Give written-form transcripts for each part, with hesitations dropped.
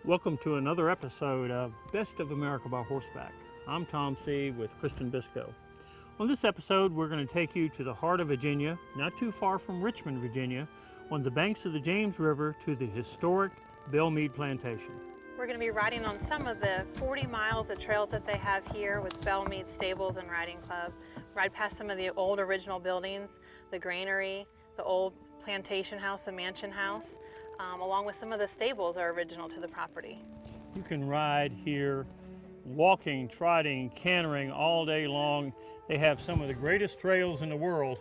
Welcome to another episode of Best of America by Horseback. I'm Tom C. with Kristen Biscoe. On this episode, we're going to take you to the heart of Virginia, not too far from Richmond, Virginia, on the banks of the James River to the historic Belmead Plantation. We're going to be riding on some of the 40 miles of trails that they have here with Belmead Stables and Riding Club. Ride past some of the old original buildings, the granary, the old plantation house, the mansion house, along with some of the stables are original to the property. You can ride here walking, trotting, cantering all day long. They have some of the greatest trails in the world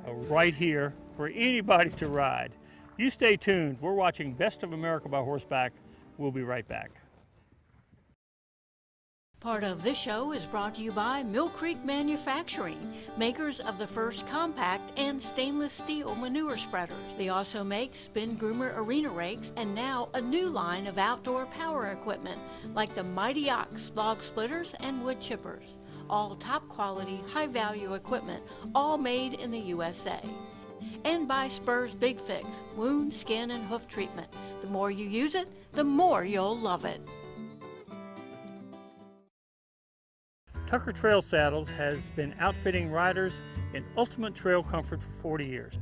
right here for anybody to ride. You stay tuned. We're watching Best of America by Horseback. We'll be right back. Part of this show is brought to you by Mill Creek Manufacturing, makers of the first compact and stainless steel manure spreaders. They also make spin groomer arena rakes and now a new line of outdoor power equipment like the Mighty Ox log splitters and wood chippers. All top quality, high value equipment, all made in the USA. And by Spur's Big Fix, wound, skin, and hoof treatment. The more you use it, the more you'll love it. Tucker Trail Saddles has been outfitting riders in ultimate trail comfort for 40 years.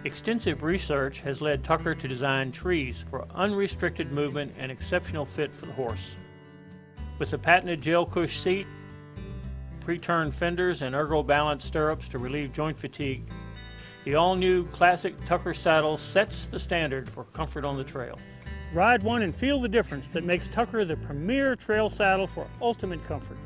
Extensive research has led Tucker to design trees for unrestricted movement and exceptional fit for the horse. With the patented gel cush seat, pre-turned fenders, and ergo-balanced stirrups to relieve joint fatigue, the all-new classic Tucker saddle sets the standard for comfort on the trail. Ride one and feel the difference that makes Tucker the premier trail saddle for ultimate comfort.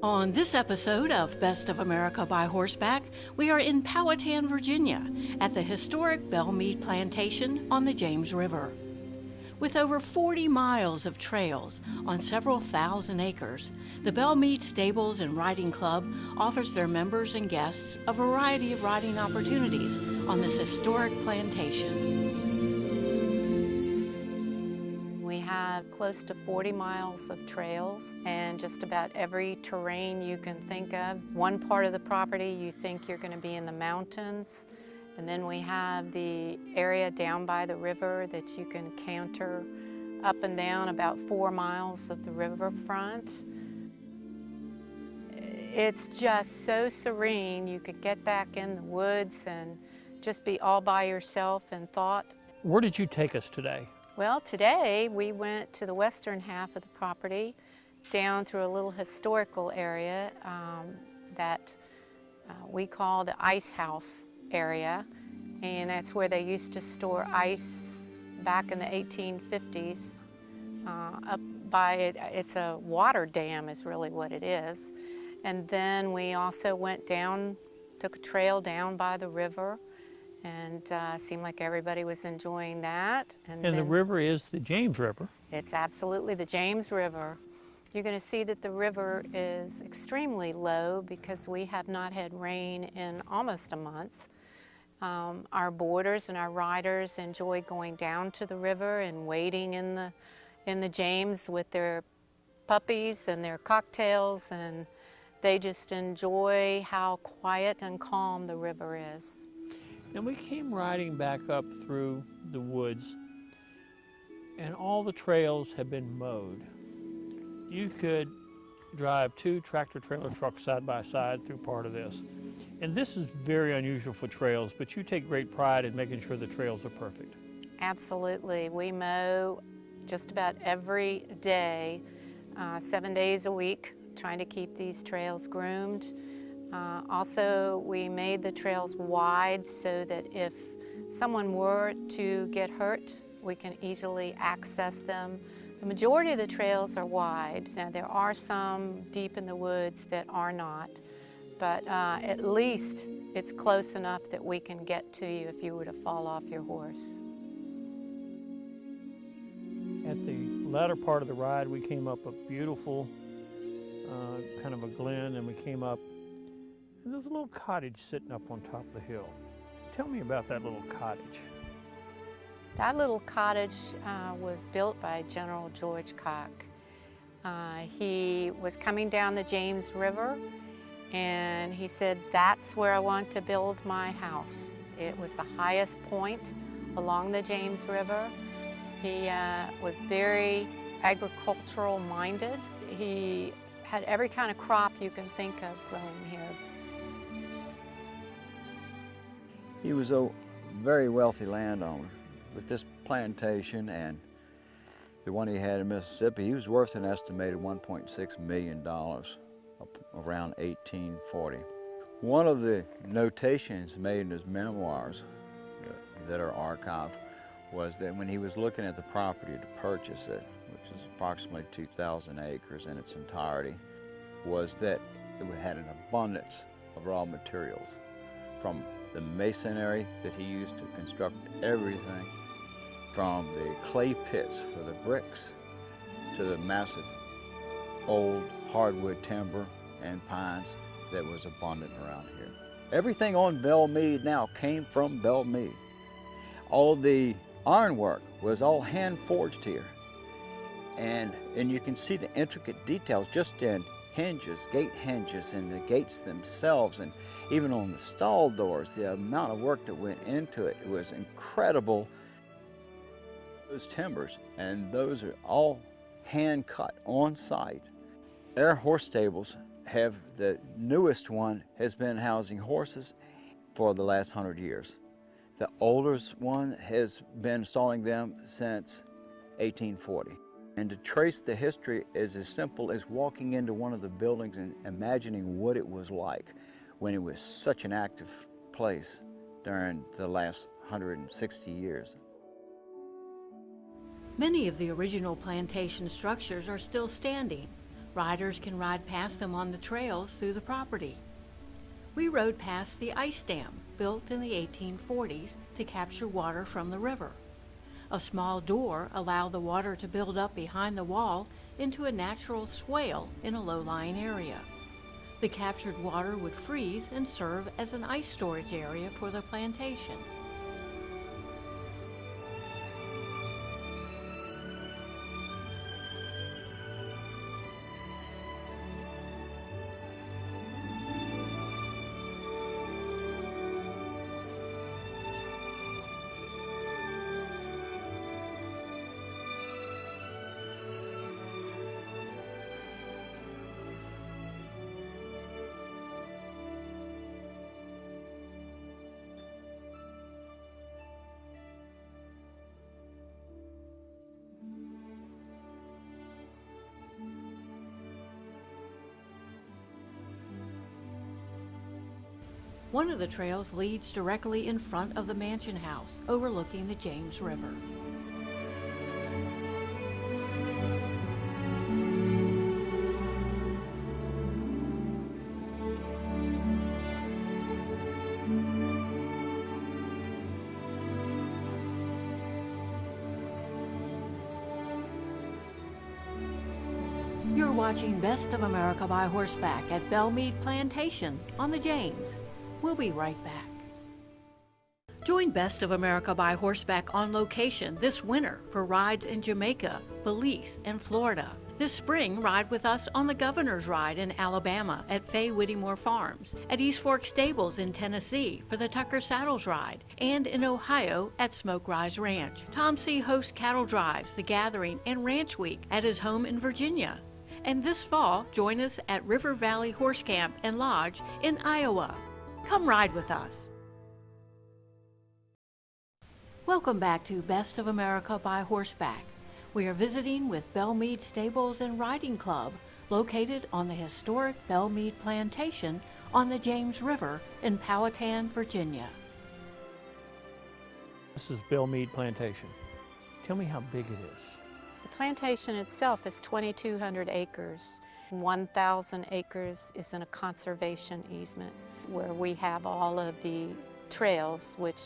On this episode of Best of America by Horseback, we are in Powhatan, Virginia, at the historic Belmead Plantation on the James River. With over 40 miles of trails on several thousand acres, the Belmead Stables and Riding Club offers their members and guests a variety of riding opportunities on this historic plantation. We have close to 40 miles of trails and just about every terrain you can think of. One part of the property you think you're going to be in the mountains, and then we have the area down by the river that you can canter up and down about 4 miles of the riverfront. It's just so serene. You could get back in the woods and just be all by yourself in thought. Where did you take us today? Well, today we went to the western half of the property, down through a little historical area that we call the ice house area, and that's where they used to store ice back in the 1850s. Up by it's a water dam is really what it is. And then we also went down, took a trail down by the river, and seemed like everybody was enjoying that. And the river is the James River. It's absolutely the James River. You're going to see that the river is extremely low because we have not had rain in almost a month. Our boarders and our riders enjoy going down to the river and wading in the James with their puppies and their cocktails, and they just enjoy how quiet and calm the river is. And we came riding back up through the woods, and all the trails have been mowed. You could drive 2 tractor-trailer trucks side by side through part of this. And this is very unusual for trails, but you take great pride in making sure the trails are perfect. Absolutely. We mow just about every day, 7 days a week, trying to keep these trails groomed. Also, we made the trails wide so that if someone were to get hurt, we can easily access them The majority of the trails are wide. Now there are some deep in the woods that are not, but at least it's close enough that we can get to you if you were to fall off your horse. At the latter part of the ride, we came up a beautiful kind of a glen, and we came up, and there's a little cottage sitting up on top of the hill. Tell me about that little cottage. That little cottage was built by General George Koch. He was coming down the James River, and he said, that's where I want to build my house. It was the highest point along the James River. He was very agricultural minded. He had every kind of crop you can think of growing here. He was a very wealthy landowner. With this plantation and the one he had in Mississippi, he was worth an estimated $1.6 million around 1840. One of the notations made in his memoirs that are archived was that when he was looking at the property to purchase it, which is approximately 2,000 acres in its entirety, was that it had an abundance of raw materials, from the masonry that he used to construct everything, from the clay pits for the bricks to the massive old hardwood timber and pines that was abundant around here. Everything on Belmead now came from Belmead. All the ironwork was all hand forged here. And you can see the intricate details just in hinges, gate hinges, and the gates themselves, and even on the stall doors, the amount of work that went into it, it was incredible. Those timbers, and those are all hand cut on site. Their horse stables have, the newest one has been housing horses for the last 100 years. The oldest one has been installing them since 1840. And to trace the history is as simple as walking into one of the buildings and imagining what it was like when it was such an active place during the last 160 years. Many of the original plantation structures are still standing. Riders can ride past them on the trails through the property. We rode past the ice dam, built in the 1840s to capture water from the river. A small door allowed the water to build up behind the wall into a natural swale in a low-lying area. The captured water would freeze and serve as an ice storage area for the plantation. One of the trails leads directly in front of the mansion house, overlooking the James River. You're watching Best of America by Horseback at Belmead Plantation on the James. We'll be right back. Join Best of America by Horseback on location this winter for rides in Jamaica, Belize, and Florida. This spring, ride with us on the Governor's Ride in Alabama at Fay Whittemore Farms, at East Fork Stables in Tennessee for the Tucker Saddles Ride, and in Ohio at Smoke Rise Ranch. Tom C. hosts cattle drives, The Gathering, and Ranch Week at his home in Virginia. And this fall, join us at River Valley Horse Camp and Lodge in Iowa. Come ride with us. Welcome back to Best of America by Horseback. We are visiting with Belmead Stables and Riding Club, located on the historic Belmead Plantation on the James River in Powhatan, Virginia. This is Belmead Plantation. Tell me how big it is. It's plantation itself is 2,200 acres. 1,000 acres is in a conservation easement where we have all of the trails, which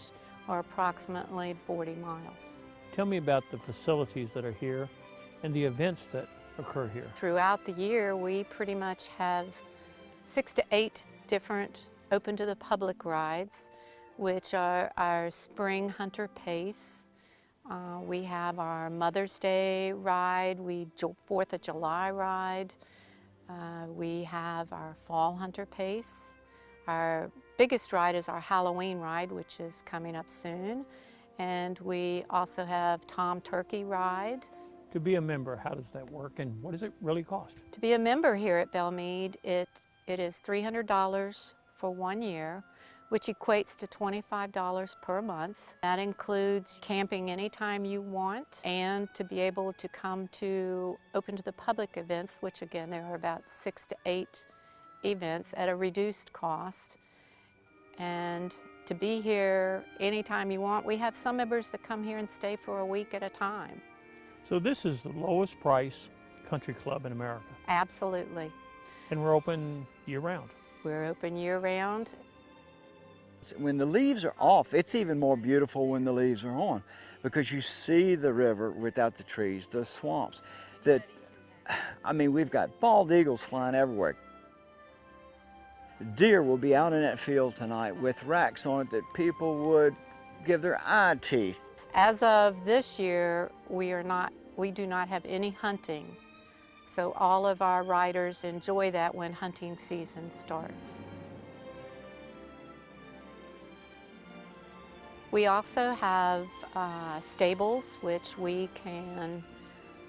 are approximately 40 miles. Tell me about the facilities that are here and the events that occur here. Throughout the year, we pretty much have 6 to 8 different open to the public rides, which are our spring hunter pace. We have our Mother's Day ride, 4th of July ride. We have our fall hunter pace. Our biggest ride is our Halloween ride, which is coming up soon. And we also have Tom Turkey ride. To be a member, how does that work and what does it really cost? To be a member here at Belmead, it is $300 for 1 year, which equates to $25 per month. That includes camping anytime you want and to be able to come to open to the public events, which again, there are about 6 to 8 events at a reduced cost. And to be here anytime you want. We have some members that come here and stay for a week at a time. So this is the lowest price country club in America. Absolutely. And we're open year-round. We're open year-round. When the leaves are off, it's even more beautiful when the leaves are on, because you see the river without the trees, the swamps. We've got bald eagles flying everywhere. Deer will be out in that field tonight with racks on it that people would give their eye teeth. As of this year, we do not have any hunting. So all of our riders enjoy that when hunting season starts. We also have stables, which we can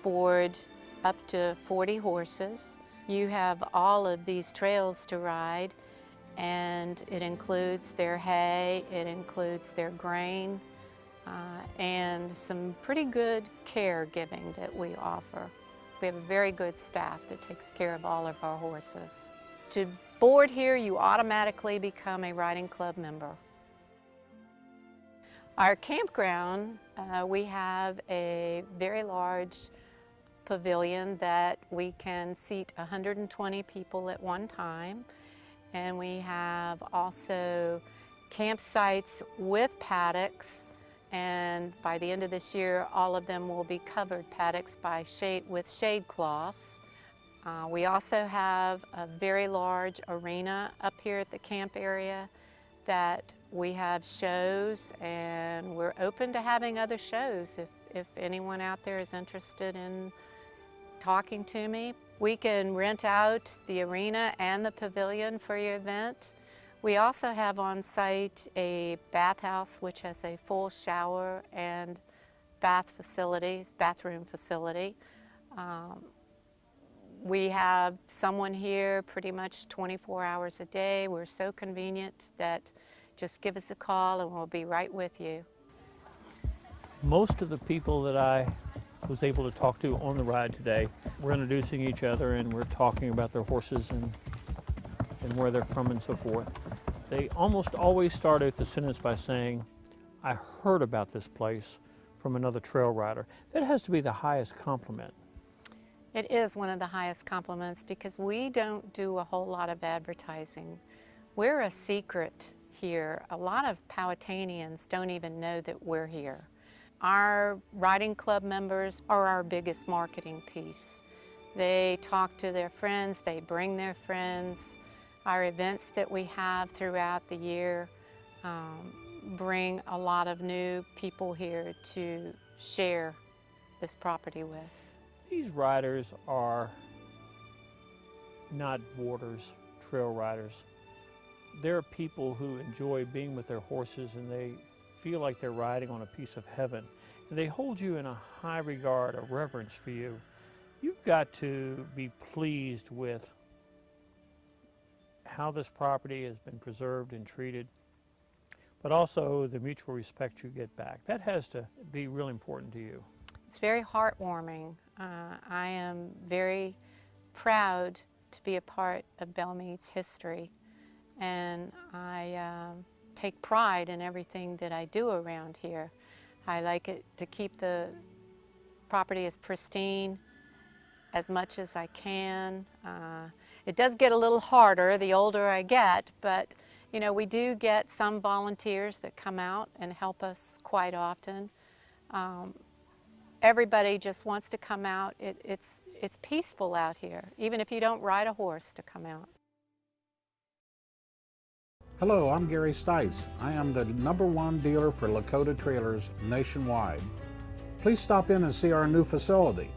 board up to 40 horses. You have all of these trails to ride, and it includes their hay, it includes their grain, and some pretty good caregiving that we offer. We have a very good staff that takes care of all of our horses. To board here, you automatically become a riding club member. Our campground, we have a very large pavilion that we can seat 120 people at one time. And we have also campsites with paddocks, and by the end of this year, all of them will be covered paddocks with shade cloths. We also have a very large arena up here at the camp area that we have shows, and we're open to having other shows if anyone out there is interested in talking to me. We can rent out the arena and the pavilion for your event. We also have on site a bathhouse which has a full shower and bathroom facility. We have someone here pretty much 24 hours a day. We're so convenient that just give us a call and we'll be right with you. Most of the people that I was able to talk to on the ride today, we're introducing each other and we're talking about their horses and where they're from and so forth. They almost always start out the sentence by saying, "I heard about this place from another trail rider." That has to be the highest compliment. It is one of the highest compliments because we don't do a whole lot of advertising. We're a secret here. A lot of Powhatanians don't even know that we're here. Our riding club members are our biggest marketing piece. They talk to their friends, they bring their friends. Our events that we have throughout the year bring a lot of new people here to share this property with. These riders are not boarders, trail riders. They're people who enjoy being with their horses and they feel like they're riding on a piece of heaven. And they hold you in a high regard, a reverence for you. You've got to be pleased with how this property has been preserved and treated, but also the mutual respect you get back. That has to be really important to you. It's very heartwarming. I am very proud to be a part of Belmead's history, and I take pride in everything that I do around here. I like it to keep the property is pristine as much as I can. It does get a little harder the older I get, but you know, we do get some volunteers that come out and help us quite often. Everybody just wants to come out. It's peaceful out here, even if you don't ride a horse, to come out. Hello, I'm Gary Stites. I am the #1 dealer for Lakota trailers nationwide. Please stop in and see our new facility.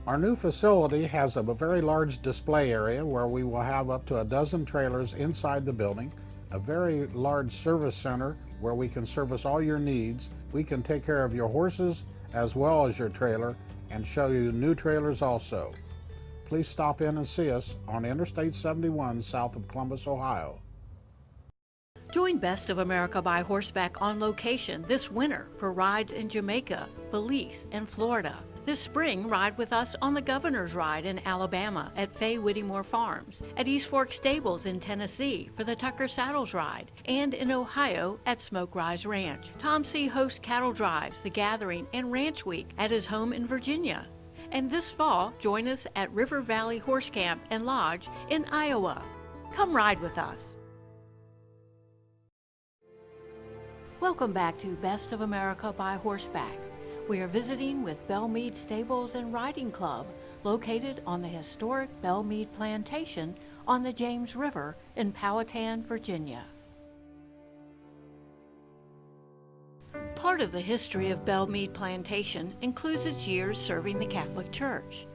Our new facility has a very large display area where we will have up to a dozen trailers inside the building, a very large service center where we can service all your needs. We can take care of your horses as well as your trailer and show you new trailers also. Please stop in and see us on Interstate 71 south of Columbus, Ohio. Join Best of America by Horseback on location this winter for rides in Jamaica, Belize, and Florida. This spring, ride with us on the Governor's Ride in Alabama at Fay Whittemore Farms, at East Fork Stables in Tennessee for the Tucker Saddles Ride, and in Ohio at Smoke Rise Ranch. Tom C. hosts cattle drives, The Gathering, and Ranch Week at his home in Virginia. And this fall, join us at River Valley Horse Camp and Lodge in Iowa. Come ride with us. Welcome back to Best of America by Horseback. We are visiting with Belmead Stables and Riding Club, located on the historic Belmead Plantation on the James River in Powhatan, Virginia. Part of the history of Belmead Plantation includes its years serving the Catholic Church.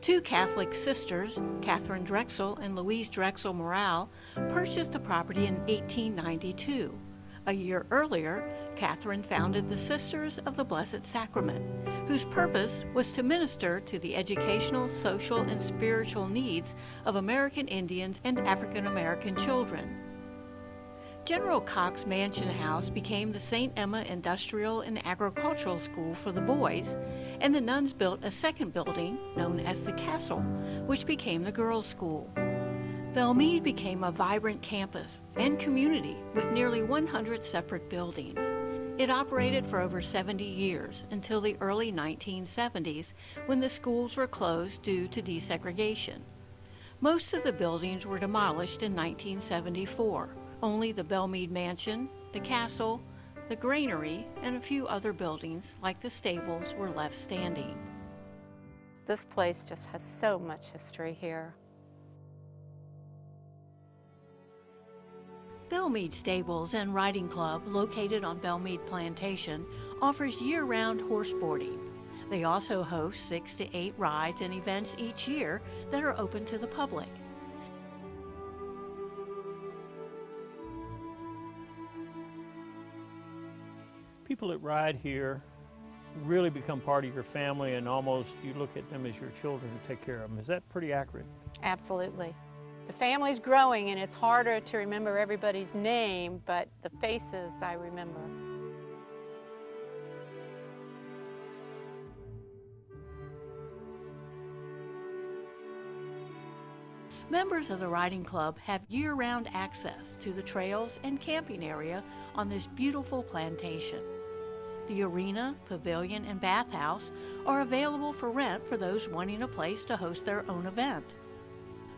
Two Catholic sisters, Catherine Drexel and Louise Drexel Morale, purchased the property in 1892. A year earlier, Catherine founded the Sisters of the Blessed Sacrament, whose purpose was to minister to the educational, social, and spiritual needs of American Indians and African American children. General Cox Mansion House became the St. Emma Industrial and Agricultural School for the boys, and the nuns built a second building, known as the Castle, which became the girls' school. Belmead became a vibrant campus and community with nearly 100 separate buildings. It operated for over 70 years until the early 1970s, when the schools were closed due to desegregation. Most of the buildings were demolished in 1974. Only the Belmead Mansion, the Castle, the Granary, and a few other buildings like the stables were left standing. This place just has so much history here. Belmead Stables and Riding Club, located on Belmead Plantation, offers year-round horse boarding. They also host 6 to 8 rides and events each year that are open to the public. People that ride here really become part of your family, and almost you look at them as your children and take care of them. Is that pretty accurate? Absolutely. The family's growing, and it's harder to remember everybody's name, but the faces I remember. Members of the Riding Club have year-round access to the trails and camping area on this beautiful plantation. The arena, pavilion, and bathhouse are available for rent for those wanting a place to host their own event.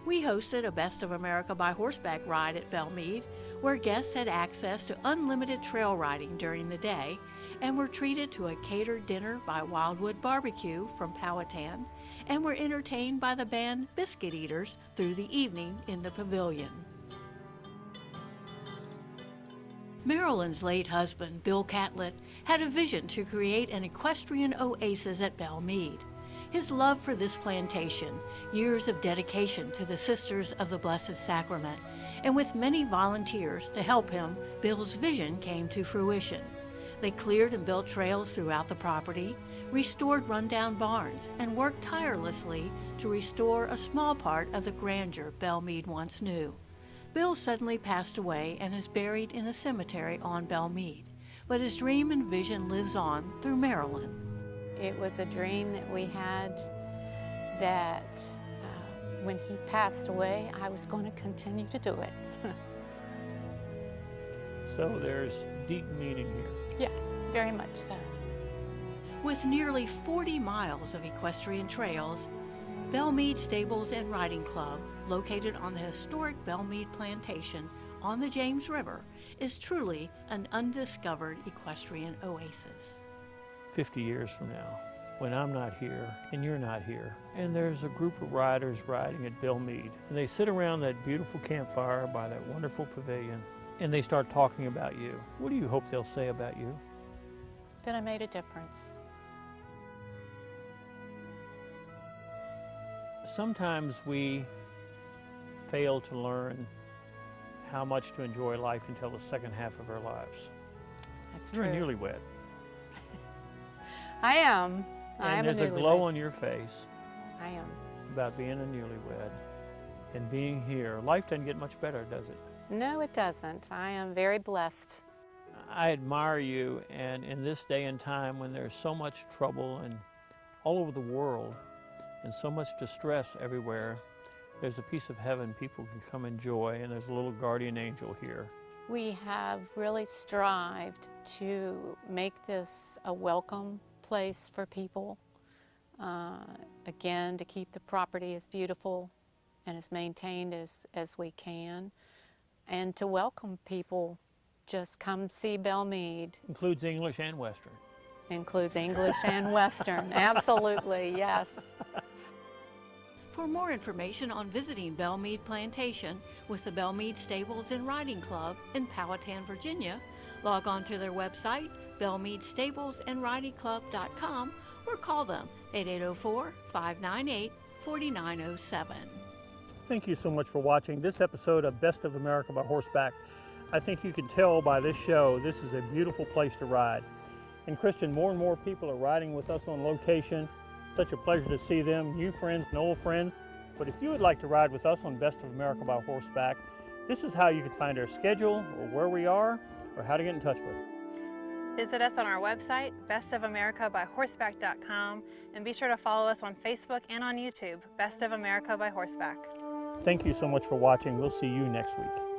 We hosted a Best of America by Horseback ride at Belmead, where guests had access to unlimited trail riding during the day and were treated to a catered dinner by Wildwood Barbecue from Powhatan, and were entertained by the band Biscuit Eaters through the evening in the pavilion. Marilyn's late husband, Bill Catlett, had a vision to create an equestrian oasis at Belmead. His love for this plantation, years of dedication to the Sisters of the Blessed Sacrament, and with many volunteers to help him, Bill's vision came to fruition. They cleared and built trails throughout the property, restored rundown barns, and worked tirelessly to restore a small part of the grandeur Belmead once knew. Bill suddenly passed away and is buried in a cemetery on Belmead, but his dream and vision lives on through Marilyn. It was a dream that we had that when he passed away, I was going to continue to do it. So there's deep meaning here. Yes, very much so. With nearly 40 miles of equestrian trails, Belmead Stables and Riding Club, located on the historic Belmead Plantation on the James River, is truly an undiscovered equestrian oasis. 50 years from now, when I'm not here and you're not here, and there's a group of riders riding at Belmead, and they sit around that beautiful campfire by that wonderful pavilion, and they start talking about you, what do you hope they'll say about you? That I made a difference. Sometimes we fail to learn how much to enjoy life until the second half of our lives. That's You're true. a newlywed. I am. I am And there's a a glow newlywed. on your face I am. about being a newlywed and being here. Life doesn't get much better, does it? No, it doesn't. I am very blessed. I admire you, and in this day and time when there's so much trouble and all over the world and so much distress everywhere, there's a piece of heaven people can come enjoy, and there's a little guardian angel here. We have really strived to make this a welcome place for people. Again, to keep the property as beautiful and as maintained as we can, and to welcome people. Just come see Belmead. Includes English and Western. Includes English and Western, absolutely, yes. For more information on visiting Belmead Plantation with the Belmead Stables and Riding Club in Powhatan, Virginia, log on to their website, belmeadstablesandridingclub.com, or call them at 804-598-4907. Thank you so much for watching this episode of Best of America by Horseback. I think you can tell by this show, this is a beautiful place to ride. And Christian, more and more people are riding with us on location. Such a pleasure to see them, new friends and old friends. But if you would like to ride with us on Best of America by Horseback, this is how you can find our schedule or where we are or how to get in touch with us. Visit us on our website, bestofamericabyhorseback.com, and be sure to follow us on Facebook and on YouTube, Best of America by Horseback. Thank you so much for watching. We'll see you next week.